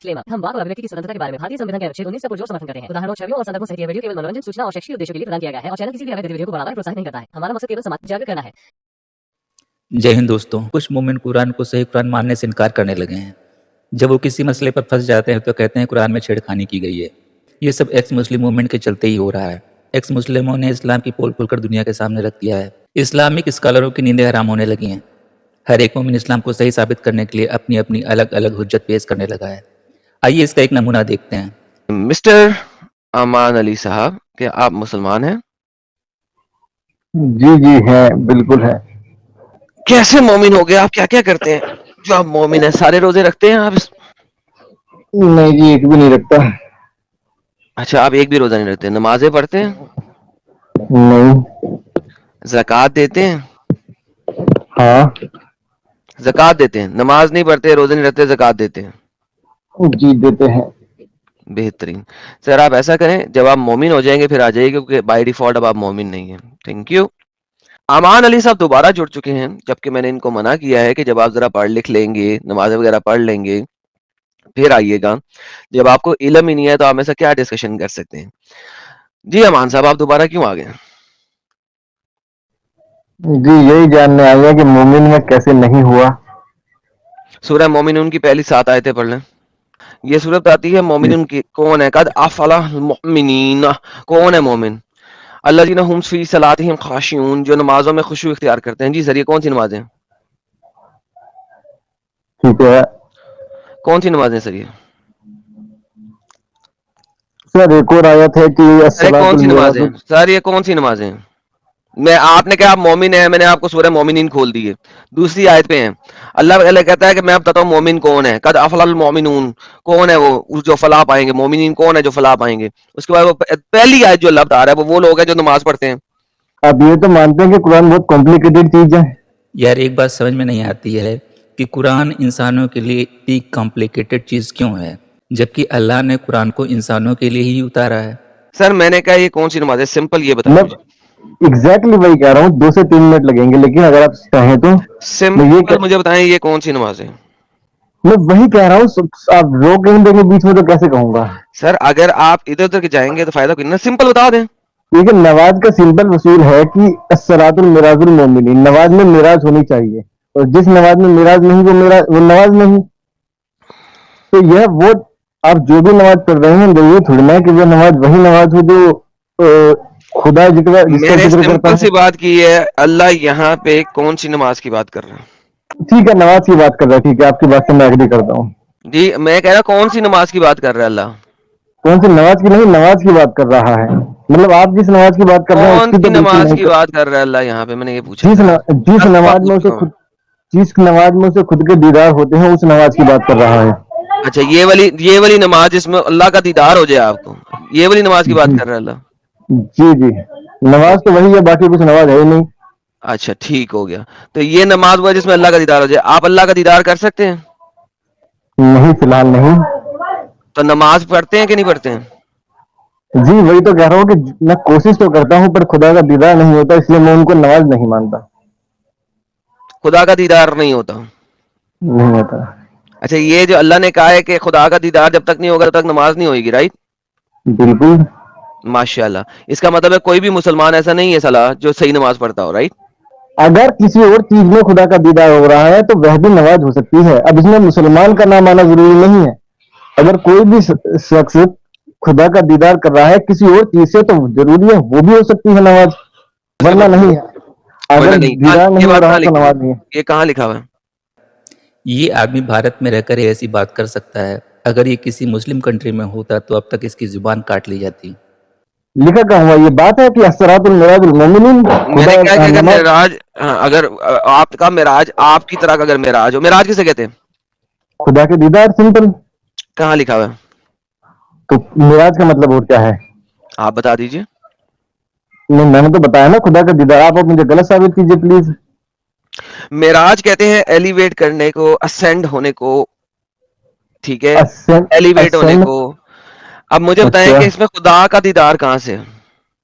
Disclaimer, हम वाक और अभिव्यक्ति की स्वतंत्रता के बारे में भारतीय संविधान के अनुच्छेद 19 का पुरजोर समर्थन करते हैं। उदाहरणों, छवियों और संदर्भों सहित यह वीडियो केवल मनोरंजन, सूचना और शैक्षिक उद्देश्यों के लिए प्रदान किया गया है और चैनल किसी भी अवैध गतिविधियों को बढ़ावा या प्रोत्साहित नहीं करता है। हमारा मकसद केवल समाज जागरूक करना है। जय हिंद दोस्तों। कुछ मोमिन कुरान को सही कुरान मानने से इनकार करने लगे हैं। जब वो किसी मसले पर फंस जाते हैं तो कहते हैं कुरान में छेड़खानी की गई है। ये सब एक्स मुस्लिम मूवमेंट के चलते ही हो रहा है। एक्स मुस्लिमों ने इस्लाम की पोल खोलकर दुनिया के सामने रख दिया है। इस्लामिक स्कॉलरों की नींदें हराम होने लगी हैं। हर एक मोमिन इस्लाम को सही साबित करने के लिए अपनी अपनी अलग अलग हुज्जत पेश करने लगा है। आइए इसका एक नमूना देखते हैं। मिस्टर अमान अली साहब, क्या आप मुसलमान हैं? जी जी है, बिल्कुल है। कैसे मोमिन हो गए आप? क्या क्या करते हैं जो आप मोमिन हैं? सारे रोजे रखते हैं आप? नहीं जी, एक भी नहीं रखता। अच्छा, आप एक भी रोजा नहीं रखते। नमाजें पढ़ते हैं? नहीं। ज़कात देते हैं? हाँ ज़कात देते हैं। नमाज नहीं पढ़ते, रोजे नहीं रखते, ज़कात देते हैं। जी, देते हैं। बेहतरीन। सर आप ऐसा करें, जब आप मोमिन हो जाएंगे फिर आ जाइए, क्योंकि बाय डिफॉल्ट अब आप मोमिन नहीं हैं। Thank you. अमान अली साहब दोबारा जुड़ चुके हैं, जबकि मैंने इनको मना किया है कि जब आप जरा पढ़ लिख लेंगे, नमाज वगैरह पढ़ लेंगे, फिर आइएगा। जब आपको इल्म ही नहीं है तो आप ऐसा क्या डिस्कशन कर सकते हैं? जी अमान साहब, आप दोबारा क्यों आ गए? जी, यही जानने आए हैं कि मोमिन में कैसे नहीं हुआ। सूरह मोमिनून की पहली 7 आयतें पढ़ लें। ये सूरत आती है मोमिनून की। कौन है? कद अफलह मोमिनीन। कौन है मोमिन? अल्लज़ीना हुम फी सलातिहिम खाशिऊन, जो नमाजों में खुशू इख्तियार करते हैं। जी सर, ये कौन सी नमाजें हैं? ठीक है कौन सी नमाजें सर? ये सर, एक और आयत है कि अरे कौन सी नमाजें हैं अस्सलातुल सर? ये कौन सी नमाजें हैं? मैं आपने कहा आप मोमिन है, मैंने आपको सूरह मोमिनीन खोल दी है। दूसरी आयत पे हैं, अल्लाह ताला कहता है कि मैं अब बताता हूँ मोमिन कौन है। कद अफलल मोमिनून, कौन है वो जो फलाह पाएंगे? मोमिनीन कौन है जो फलाह पाएंगे? उसके बाद वो पहली आयत जो अल्लाह बता रहा है वो लोग हैं जो नमाज पढ़ते हैं। आप ये तो मानते हैं कि कुरान बहुत कॉम्प्लिकेटेड चीज है। यार एक बात समझ में नहीं आती है कि कुरान इंसानों के लिए इतनी कॉम्प्लिकेटेड चीज़ क्यों है, जबकि अल्लाह ने कुरान को इंसानों के लिए ही उतारा है। सर मैंने कहा ये कौन सी नमाज है? सिंपल ये बता मैं दीजिए। एग्जैक्टली वही कह रहा हूँ, 2 से 3 मिनट लगेंगे, लेकिन अगर आप चाहें तो सिंपल मुझे बताएं ये कौन सी नमाज है? मैं वही कह रहा हूँ। आप रोक कहीं देंगे बीच में तो कैसे कहूंगा? सर अगर आप इधर उधर के जाएंगे तो फायदा कोई ना, सिंपल बता दें। ठीक है, नमाज का सिंपल वसूल है कि अस्सलातुल मिराजुल मोमिनीन, नमाज में मिराज होनी चाहिए, और जिस नमाज में मिराज नहीं वो नमाज नहीं। तो यह वो आप जो भी नमाज पढ़ रहे हैं, ये थोड़ी ना है कि वो नमाज वही नमाज हो जो खुदा जिक्र मैंने करता सिंपल है। सी बात की है, अल्लाह यहाँ पे कौन सी नमाज की बात कर रहा है? ठीक है, नमाज की बात कर रहा है। ठीक है, आपकी बात से मैं एग्री करता हूँ। जी मैं कह रहा कौन सी नमाज की बात कर रहा है अल्लाह? कौन सी नमाज की नहीं, नमाज की बात कर रहा है। मतलब आप जिस नमाज की बात कर रहे हैं कौन उसकी सी तो बिल्कुल नमाज नहीं की बात कर रहा है अल्लाह यहाँ पे? मैंने ये पूछा जिस था। जिस अब नमाज में पूछ उसे रहा हूँ। जिस नमाज में उसे खुद के दीदार होते हैं, उस नमाज की बात कर रहा है। अच्छा, ये वाली नमाज जिसमें अल्लाह का दीदार हो जाए आपको, ये वाली नमाज की बात कर रहा है अल्लाह? जी जी, नमाज तो वही है, बाकी कुछ नमाज है ही नहीं। अच्छा ठीक हो गया। तो ये नमाज हुआ जिसमें अल्लाह का दीदार हो जाए। आप अल्लाह का दीदार कर सकते हैं? नहीं, फिलहाल नहीं। तो नमाज पढ़ते हैं कि नहीं पढ़ते हैं? जी वही तो कह रहा हूँ कि मैं कोशिश तो करता हूँ, पर खुदा का दीदार नहीं होता, इसलिए मैं उनको नमाज नहीं मानता। खुदा का दीदार नहीं होता? नहीं होता। अच्छा, ये जो अल्लाह ने कहा है कि खुदा का दीदार जब तक नहीं होगा तब तक नमाज नहीं होगी, राइट? बिल्कुल। माशाल्लाह। इसका मतलब है कोई भी मुसलमान ऐसा नहीं है सलाह जो सही नमाज पढ़ता हो, राइट? अगर किसी और चीज में खुदा का दीदार हो रहा है तो वह भी नमाज हो सकती है। अब इसमें मुसलमान का नाम आना जरूरी नहीं है। अगर कोई भी शख्स खुदा का दीदार कर रहा है किसी और चीज से, तो जरूरी है वो भी हो सकती है नमाज, वरना नहीं है। अगर दीदार नहीं हो रहा तो नमाज नहीं है। ये कहाँ लिखा हुआ है? ये आदमी भारत में रहकर ही ऐसी बात कर सकता है। अगर ये किसी मुस्लिम कंट्री में होता तो अब तक इसकी जुबान काट ली जाती। लिखा कहाँ हुआ ये बात है कि अस्सलातुल मिराजुल मोमिनीन? मैंने क्या कहा? मेराज, अगर आपका मेराज आपकी तरह का अगर मेराज हो, मेराज किसे कहते हैं? खुदा के दीदार, सिंपल। कहाँ लिखा हुआ है? तो मिराज का मतलब और क्या है? आप बता दीजिए। नहीं, मैंने तो बताया ना, खुदा का दीदार। आप मुझे गलत साबित कीजिए प्लीज। मेराज कहते हैं एलिवेट करने को, असेंड होने को, ठीक है, एलिवेट होने को। अब मुझे बताएं कि इसमें खुदा का दीदार कहाँ से?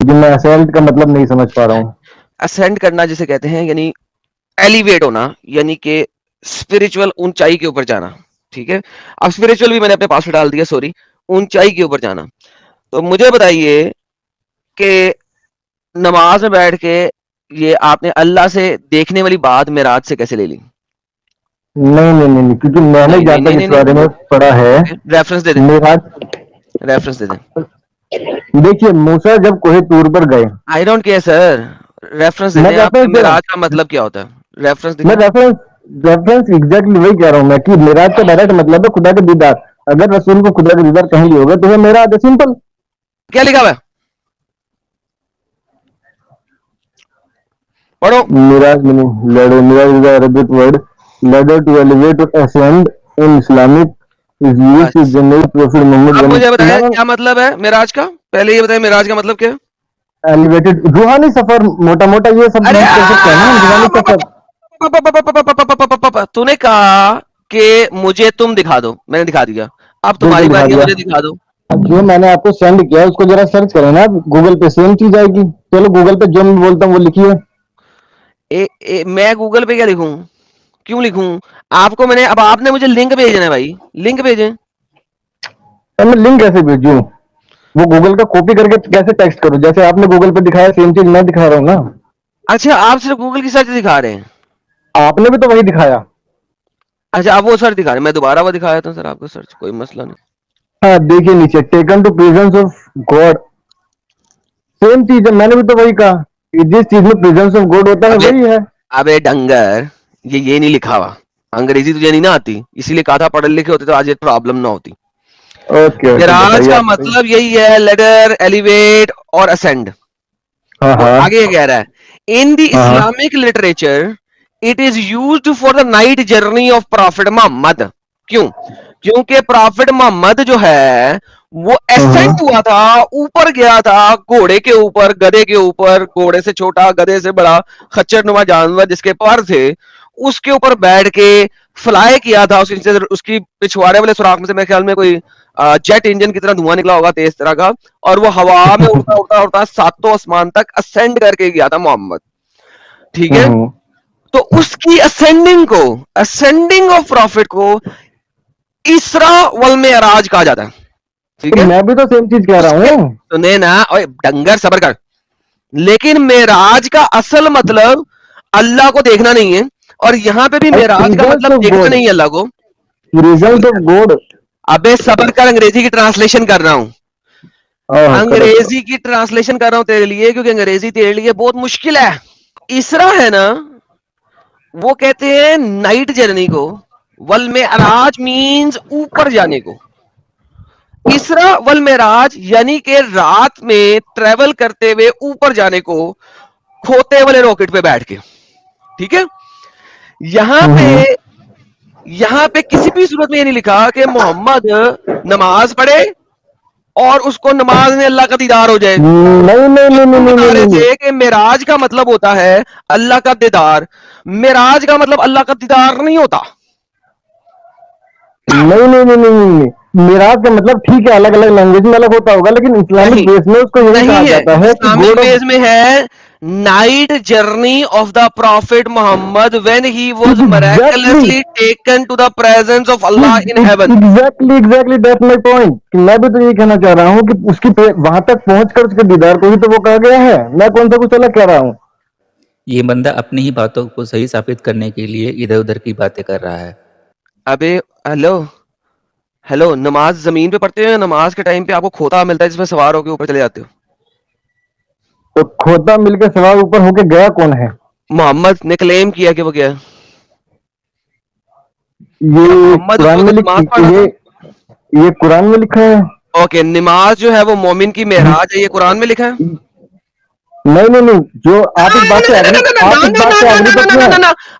मैं असेंड का मतलब नहीं समझ पा रहा हूँ। असेंड करना जिसे कहते हैं, यानी एलिवेट होना, यानी कि स्पिरिचुअल ऊंचाई के ऊपर जाना। ٹھیک ہے. اب اسپرچل بھی میں نے اپنے پاس ڈال دیا, سوری, اونچائی کے اوپر جانا. تو مجھے بتائیے کہ نماز میں بیٹھ کے یہ آپ نے اللہ سے دیکھنے والی بات معراج سے کیسے لے لی؟ نہیں, کیونکہ میں نے جہاں تک اس بارے میں پڑھا ہے, ریفرنس دے دیں, معراج ریفرنس دے دیں. دیکھیے موسیٰ جب کوہ طور پر گئے, I don't care sir, reference دے میں دیں آپ کہتا کو ہوں سر, معراج کا مطلب کیا ہوتا ہے, ریفرنس میں دکھائیں. ریفرنس ایگزیکٹلی وہی کہہ رہا ہوں میں کہ معراج کا ڈائریکٹ مطلب ہے خدا کا دیدار. اگر رسول کو خدا کا دیدار کہیں بھی ہوگا تو وہ معراج ہے, سمپل. کیا لکھا ہوا ہے پڑھو. معراج میں نہیں, معراج is a Arabic word ladder to elevate or ascend in Islamic is used to generate Prophet Muhammad. اب مجھے بتائیں کیا مطلب ہے معراج کا, پہلے یہ بتائیں معراج کا مطلب کیا ہے. ایلیویٹڈ روحانی سفر, موٹا موٹا یہ سب ارے کہہ سکتے ہیں نا, روحانی سفر. تو نے کہا کہ مجھے تم دکھا دو, میں نے دکھا دیا, اب تمہاری دکھا باری ہے دیا. مجھے دکھا دو. اب جو میں نے آپ کو سینڈ کیا اس کو ذرا سرچ کریں نا, گوگل پہ سیم چیز آئے گی. چلو گوگل پہ جو میں بولتا ہوں وہ لکھیے. میں گوگل پہ کیا لکھوں, کیوں لکھوں آپ کو, میں نے, اب آپ نے مجھے لنک بھیجنا ہے بھائی, لنک بھیجیں. میں لنک کیسے بھیجوں, وہ گوگل کا کاپی کر کے کیسے ٹیکسٹ کروں, جیسے آپ نے گوگل پہ دکھایا سیم چیز میں دکھا رہا ہوں نا. اچھا آپ صرف گوگل کی سرچ دکھا رہے ہیں, آپ نے بھی تو وہی دکھایا. اچھا آپ وہ سرچ دکھا رہے ہیں, میں دوبارہ وہ دکھایا تھا سر آپ کو سرچ, کوئی مسئلہ نہیں. ہاں دیکھیے نیچے, taken to presence of God, same چیز ہے. میں نے بھی تو وہی کہا کہ جس چیز میں پریزنس آف گاڈ ہوتا ہے وہی ہے. ابے ڈنگر, یہ نہیں لکھا ہوا, انگریزی تجھے نہیں نہ آتی, اسی لیے کہا تھا پڑھے لکھے ہوتے تو آج یہ پرابلم نہ ہوتی. معراج کا مطلب یہی ہے, لیڈر, ایلیویٹ اور اسینڈ. آگے کہہ رہا ہے, in the Islamic literature it is used for the night journey of prophet Muhammad. کیوں؟ کیونکہ پروفیٹ محمد جو ہے وہ اسینڈ ہوا تھا, اوپر گیا تھا گھوڑے کے اوپر, گدے کے اوپر, گھوڑے سے چھوٹا گدے سے بڑا خچر نما جانور جس کے پر تھے, اس کے اوپر بیٹھ کے فلائی کیا تھا. اس کی پچھواڑے والے سوراخ میں سے میرے خیال میں کوئی جیٹ انجن کی طرح دھواں نکلا ہوگا تیز طرح کا, اور وہ ہوا میں اڑتا اڑتا اڑتا ساتوں آسمان تک اسینڈ کر کے گیا تھا محمد. ٹھیک ہے, تو اس کی اسینڈنگ کو, اسینڈنگ آف پروفٹ کو اسرا والمعراج کہا جاتا ہے. ٹھیک ہے, میں بھی تو سیم چیز کہہ رہا ہوں. سنے نا, اوے ڈنگر صبر کر. لیکن معراج کا اصل مطلب اللہ کو دیکھنا نہیں ہے, اور یہاں پہ بھی معراج کا مطلب دیکھنا نہیں ہے اللہ کو. ابے صبر کر, انگریزی کی ٹرانسلیشن کر رہا ہوں, انگریزی کی ٹرانسلیشن کر رہا ہوں تیرے لیے, کیونکہ انگریزی تیرے لیے بہت مشکل ہے. اسرا ہے نا, وہ کہتے ہیں نائٹ جرنی کو, والمعراج مینز اوپر جانے کو. اسرا والمعراج یعنی کہ رات میں ٹریول کرتے ہوئے اوپر جانے کو, کھوتے والے راکٹ پہ بیٹھ کے. ٹھیک ہے, یہاں پہ کسی بھی صورت میں یہ نہیں لکھا کہ محمد نماز پڑھے اور اس کو نماز میں اللہ کا دیدار ہو جائے. بتا رہے تھے کہ معراج کا مطلب ہوتا ہے اللہ کا دیدار, معراج کا مطلب اللہ کا دیدار نہیں ہوتا. نہیں, معراج کا مطلب ٹھیک ہے الگ الگ لینگویج میں الگ ہوتا ہوگا, لیکن اسلامک بیس میں اس کو یہی کہا جاتا ہے. اسلامک بیس میں ہے night journey of the prophet Muhammad when he was miraculously taken to the presence of Allah in heaven. Exactly, that's my point. میں بھی تو یہ کہنا چاہ رہا ہوں کہ اس کی وہاں تک پہنچ کر اس کے دیدار کو ہی تو وہ کہا گیا ہے. میں کون سا کچھ الگ کہہ رہا ہوں. یہ بندہ اپنی ہی باتوں کو صحیح ثابت کرنے کے لیے ادھر ادھر کی باتیں کر رہا ہے. ابے ہیلو, نماز زمین پہ پڑھتے ہو یا نماز کے ٹائم پہ آپ کو کھوتا ملتا ہے جس میں سوار ہو کے اوپر چلے جاتے ہو؟ تو کھوتا مل کے سوار اوپر ہو کے گیا کون ہے؟ محمد نے کلیم کیا کہ وہ گیا. یہ قرآن میں لکھا ہے. اوکے, نماز جو ہے وہ مومن کی معراج ہے, یہ قرآن میں لکھا ہے. نہیں, جو آپ اس بات سے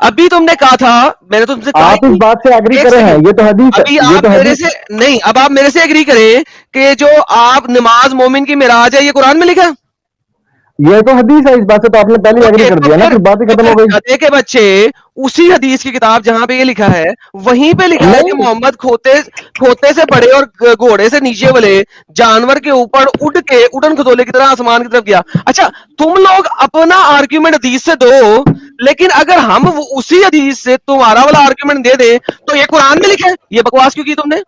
ابھی تم نے کہا تھا, میں نے تم سے آپ اس بات سے ایگری کرے ہیں, یہ تو حدیث ہے. ابھی آپ میرے سے نہیں, اب آپ میرے سے ایگری کریں کہ جو آپ نماز مومن کی معراج ہے یہ قرآن میں لکھا ہے. یہ تو حدیث ہے, اس بات سے تو آپ نے پہلے ایگری کر دیا نا, پھر بات ہی ختم ہو گئی. گدھے کے بچے उसी हदीस की किताब जहां पे ये लिखा है वहीं पे लिखा है कि मोहम्मद खोते से बड़े और घोड़े से नीचे वाले जानवर के ऊपर उड़ के उड़न खतोले की तरह आसमान की तरफ गया। अच्छा, तुम लोग अपना आर्ग्यूमेंट हदीस से दो, लेकिन अगर हम उसी हदीस से तुम्हारा वाला आर्ग्यूमेंट दे दे तो ये कुरान में लिखा है, ये बकवास क्यों की तुमने?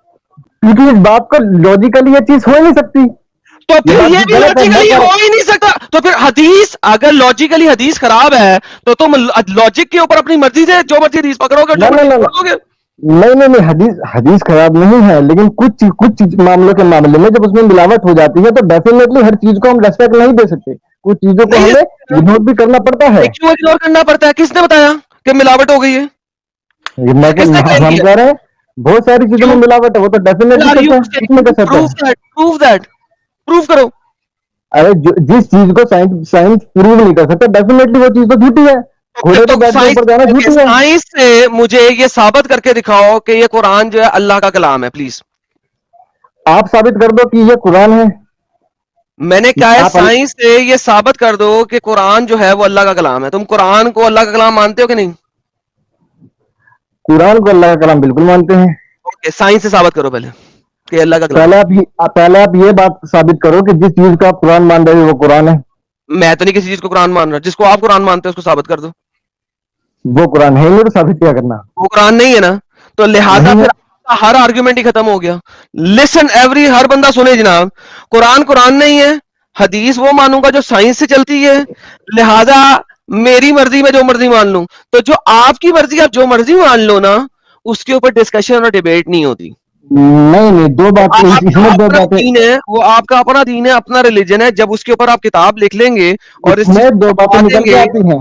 क्योंकि इस बात को लॉजिकली ये चीज हो ही नहीं सकती। तो फिर ये भी लॉजिकली हो ही नहीं सकता। तो फिर हदीस, अगर लॉजिकली हदीस खराब है तो तुम लॉजिक के ऊपर अपनी मर्जी से जो मर्जी हदीस पकड़ोगे, जो मर्जी पकड़ोगे। नहीं, हदीस खराब नहीं है, लेकिन कुछ मामलों के मामले में जब उसमें मिलावट हो जाती है तो डेफिनेटली हर चीज को हम रेस्पेक्ट नहीं दे सकते, कुछ चीजों को हमें इग्नोर भी करना पड़ता है। क्यों इग्नोर करना पड़ता है? किसने बताया कि मिलावट हो गई है? हम कह रहे हैं बहुत सारी चीजों में मिलावट है, वो तो डेफिनेटली प्रूव करो। अरे जिस चीज को साइंस प्रूव नहीं कर सकता, डेफिनेटली वो चीज तो झूठी है। घोड़े पे बैठने ऊपर जाना झूठी है। साइंस से मुझे ये साबित करके दिखाओ कि ये कुरान जो है अल्लाह का कलाम है, प्लीज। आप साबित कर दो कि ये कुरान है। मैंने कहा है साइंस से ये साबित कर दो कि कुरान जो है वो अल्लाह का कलाम है। तुम कुरान को अल्लाह का कलाम मानते हो कि नहीं? कुरान को अल्लाह का कलाम बिल्कुल मानते हैं। ओके, साइंस से साबित करो पहले कि अल्लाह का कलाम। पहले आप ये बात साबित करो कि जिस चीज का आप कुरान मान रहे हो वो कुरान है। मैं तो नहीं किसी चीज को कुरान मान रहा, जिसको आप कुरान मानते हो उसको साबित कर दो। वो कुरान है नहीं तो साबित क्या करना? वो कुरान नहीं है ना, तो लिहाजा फिर हर आर्ग्यूमेंट ही खत्म हो गया। लिसन हर बंदा सुने जनाब, कुरान नहीं है, हदीस वो मानूंगा जो साइंस से चलती है, लिहाजा मेरी मर्जी में जो मर्जी मान लूं। तो जो आपकी मर्जी आप जो मर्जी मान लो ना, उसके ऊपर डिस्कशन और डिबेट नहीं होती। नहीं, दो बातें दीन है, वो आपका अपना दीन है, अपना रिलीजन है। जब उसके ऊपर आप किताब लिख लेंगे और इसमें दो बातें निकल के आती हैं,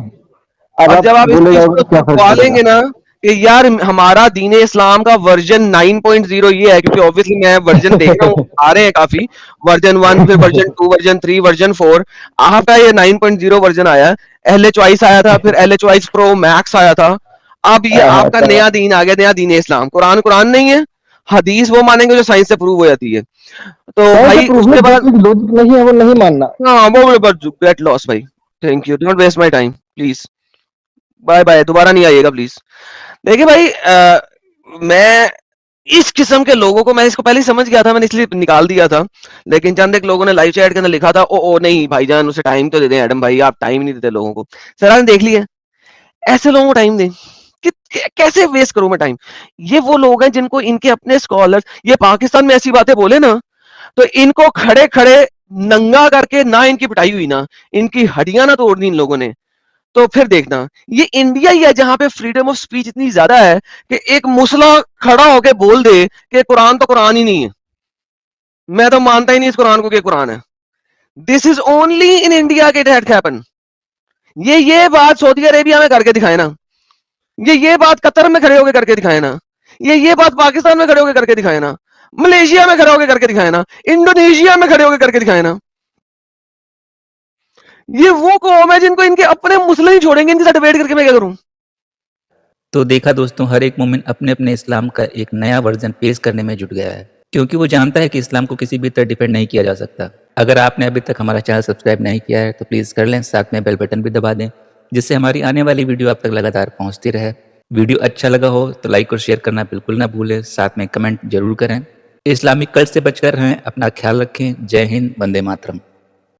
और जब आप इसको लेंगे ना कि यार हमारा दीन इस्लाम का वर्जन 9.0 ये है, क्योंकि ऑब्वियसली मैं वर्जन देख रहा हूँ, आ रहे हैं काफी, वर्जन 1, फिर वर्जन 2, वर्जन 3, वर्जन 4, आपका ये 9.0 वर्जन आया। LH आया था, फिर LH प्रो मैक्स आया था, अब ये आपका नया दीन आ गया, नया दीन इस्लाम। कुरान नहीं है, हदीस वो मानेंगे जो साइंस से प्रूव हो जाती है। तो भाई उसके बाद लॉजिक नहीं है वो नहीं मानना। हाँ, वो गेट लॉस भाई। Thank you, don't waste my time please, bye bye, दोबारा नहीं आइएगा प्लीज। देखिए भाई, मैं इस किस्म के लोगों को, मैं इसको पहले ही समझ गया था, मैंने इसलिए निकाल दिया था, लेकिन चंद एक लोगों ने लाइव चैट के अंदर लिखा था ओ नहीं भाईजान उसे टाइम तो दे दें, एडम भाई आप टाइम नहीं देते लोगों को। सर आपने देख लिया, ऐसे लोगों को टाइम दें कि कैसे वेस्ट करूं मैं टाइम? ये वो लोग हैं जिनको इनके अपने स्कॉलर्स, ये पाकिस्तान में ऐसी बातें बोले ना तो इनको खड़े खड़े नंगा करके ना इनकी पिटाई हुई ना, इनकी हड्डियां ना तोड़ दी इन लोगों ने, तो फिर देखना ये इंडिया ही है जहां पे फ्रीडम ऑफ स्पीच इतनी ज्यादा है कि एक मुसला खड़ा होके बोल दे कि कुरान तो कुरान ही नहीं है, मैं तो मानता ही नहीं इस कुरान को कि कुरान है। This is only in India के इट हैपन। ये बात सऊदी अरेबिया में करके दिखाए ना, ये बात कतर में खड़े होकर करके दिखाए ना, ये बात पाकिस्तान में खड़े होकर करके दिखाए ना, मलेशिया में खड़े होकर करके दिखाए ना, इंडोनेशिया में खड़े होकर करके दिखाए ना। ये वो कौम है जिनको इनके अपने मुस्लिम ही छोड़ेंगे, इनके साथ डिबेट करके मैं क्या करूं? तो देखा दोस्तों, हर एक मोमिन अपने अपने इस्लाम का एक नया वर्जन पेश करने में जुट गया है, क्योंकि वो जानता है कि इस्लाम को किसी भी तरह डिफेंड नहीं किया जा सकता। अगर आपने अभी तक हमारा चैनल सब्सक्राइब नहीं किया है तो प्लीज़ कर लें, साथ में बेल बटन भी दबा दें, जिससे हमारी आने वाली वीडियो आप तक लगातार पहुंचती रहे। वीडियो अच्छा लगा हो तो लाइक और शेयर करना बिल्कुल ना भूलें, साथ में कमेंट जरूर करें। इस्लामिक कल्ट से बचकर रहें, अपना ख्याल रखें। जय हिंद, वंदे मातरम।